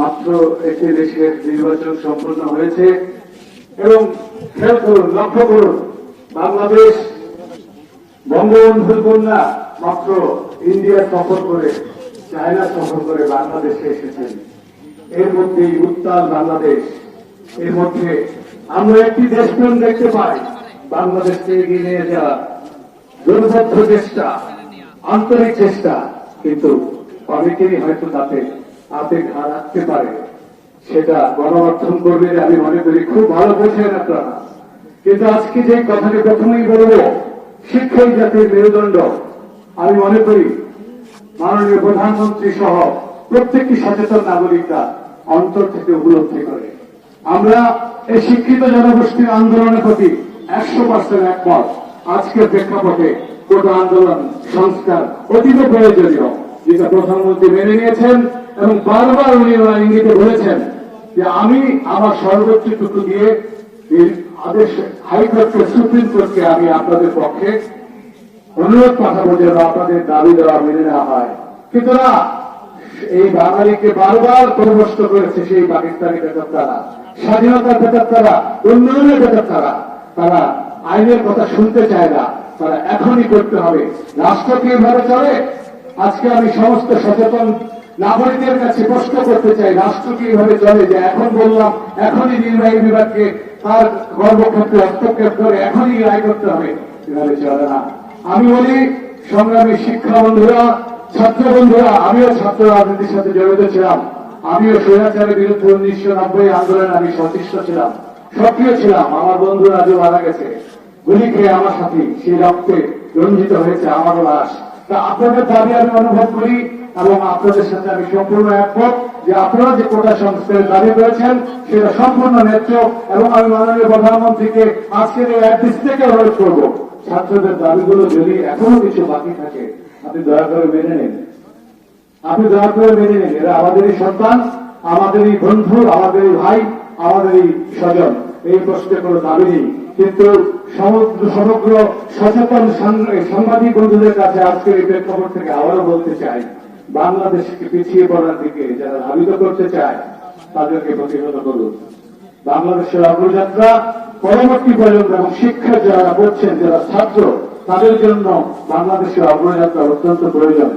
মাত্র একটি দেশের নির্বাচন সম্পন্ন হয়েছে এবং খেয়াল করুন, লক্ষ্য করুন, বাংলাদেশ বঙ্গবন্ধুর কন্যা মাত্র ইন্ডিয়া সফর করে, চায়না সফর করে বাংলাদেশে এসেছেন। এর মধ্যেই উত্তাল বাংলাদেশ। এর মধ্যে আমরা একটি দেশপ্রেম দেখতে পাই, বাংলাদেশকে এগিয়ে নিয়ে যাওয়া জনবদ্ধ চেষ্টা, আন্তরিক চেষ্টা, কিন্তু অনেকেরই হয়তো তাতে হাতে ঘা রাখতে পারে। সেটা গণমাধ্যম কর্মীরা আমি মনে করি খুব ভালো বোঝেন আপনারা। কিন্তু আজকে যে কথাটি প্রথমেই বলব, শিক্ষাই জাতির মেরুদণ্ড। আমি মনে করি মাননীয় প্রধানমন্ত্রী সহ প্রত্যেকটি সচেতন নাগরিকরা অন্তর থেকে উপলব্ধি করে আমরা এই শিক্ষিত জনগোষ্ঠীর আন্দোলনের প্রতি 100% একমত। আজকের প্রেক্ষাপটে কোটা আন্দোলন সংস্কার অতীব প্রয়োজনীয়, যেটা প্রধানমন্ত্রী মেনে নিয়েছেন এবং বারবার উনি ওনার ইঙ্গিতে বলেছেন যে আমি আমার সর্বোচ্চটুকু দিয়ে আদেশ হাইকোর্টকে, সুপ্রিম কোর্টকে আমি আপনাদের পক্ষে অনুরোধ পাঠাবো যেন আপনাদের দাবি দেওয়া মেনে নেওয়া হয়। কিন্তু না, এই বাঙালিকে বারবার পরামর্শ করেছে সেই পাকিস্তানি বেতনতারা, স্বাধীনতার বেতনতারা, উন্নয়নের বেতনতারা। তারা আইনের কথা শুনতে চায় না, তারা এখনই করতে হবে। রাষ্ট্র কিভাবে চলে, আজকে আমি সমস্ত সচেতন নাগরিকদের কাছে প্রশ্ন করতে চাই, রাষ্ট্র কিভাবে চলে, যে এখন বললাম এখনই নির্বাহী বিভাগকে তার কর্মক্ষেত্রে হস্তক্ষেপ করে এখনই রায় করতে হবে, এভাবে চলে না। আমি বলি, সংগ্রামী শিক্ষা বন্ধুরা, ছাত্র বন্ধুরা, আমিও ছাত্র রাজনীতির সাথে জড়িত ছিলাম। আমিও স্বৈরাচারের বিরুদ্ধে 1990 আন্দোলনে আমি সচেষ্ট ছিলাম, সক্রিয় ছিলাম। আমার বন্ধুরা আজও মারা গেছে গুলি খেয়ে, আমার সাথে সেই রক্তে রঞ্জিত হয়েছে আমারও লাশ। তা আপনাদের দাবি আমি অনুভব করি এবং আপনাদের সাথে আমি সম্পূর্ণ একমত যে আপনারা যে কোটা সংস্কারের দাবি করেছেন সেটা সম্পূর্ণ ন্যায্য। এবং আমি মাননীয় প্রধানমন্ত্রীকে আজকের এই অ্যাড্রেস থেকে অনুরোধ করব, ছাত্রদের দাবিগুলো যদি এখনো কিছু বাকি থাকে আপনি দয়া করে মেনে নিন, আপনি দয়া করে মেনে নিন। এরা আমাদেরই সন্তান, আমাদেরই বন্ধু, আমাদেরই ভাই, আমাদেরই স্বজন, এই প্রশ্নে কোনো দাবি নেই। কিন্তু সমগ্র সচেতন সাংবাদিক বন্ধুদের কাছে আজকের এই প্রেক্ষাপট থেকে আবারও বলতে চাই, বাংলাদেশকে পিছিয়ে পড়ার দিকে যারা ধাবিত করতে চায় তাদেরকে প্রতিহত করুন। বাংলাদেশের অগ্রযাত্রা পরবর্তী প্রজন্ম এবং শিক্ষা যারা করছেন, যারা ছাত্র, তাদের জন্য বাংলাদেশের অগ্রযাত্রা অত্যন্ত প্রয়োজন।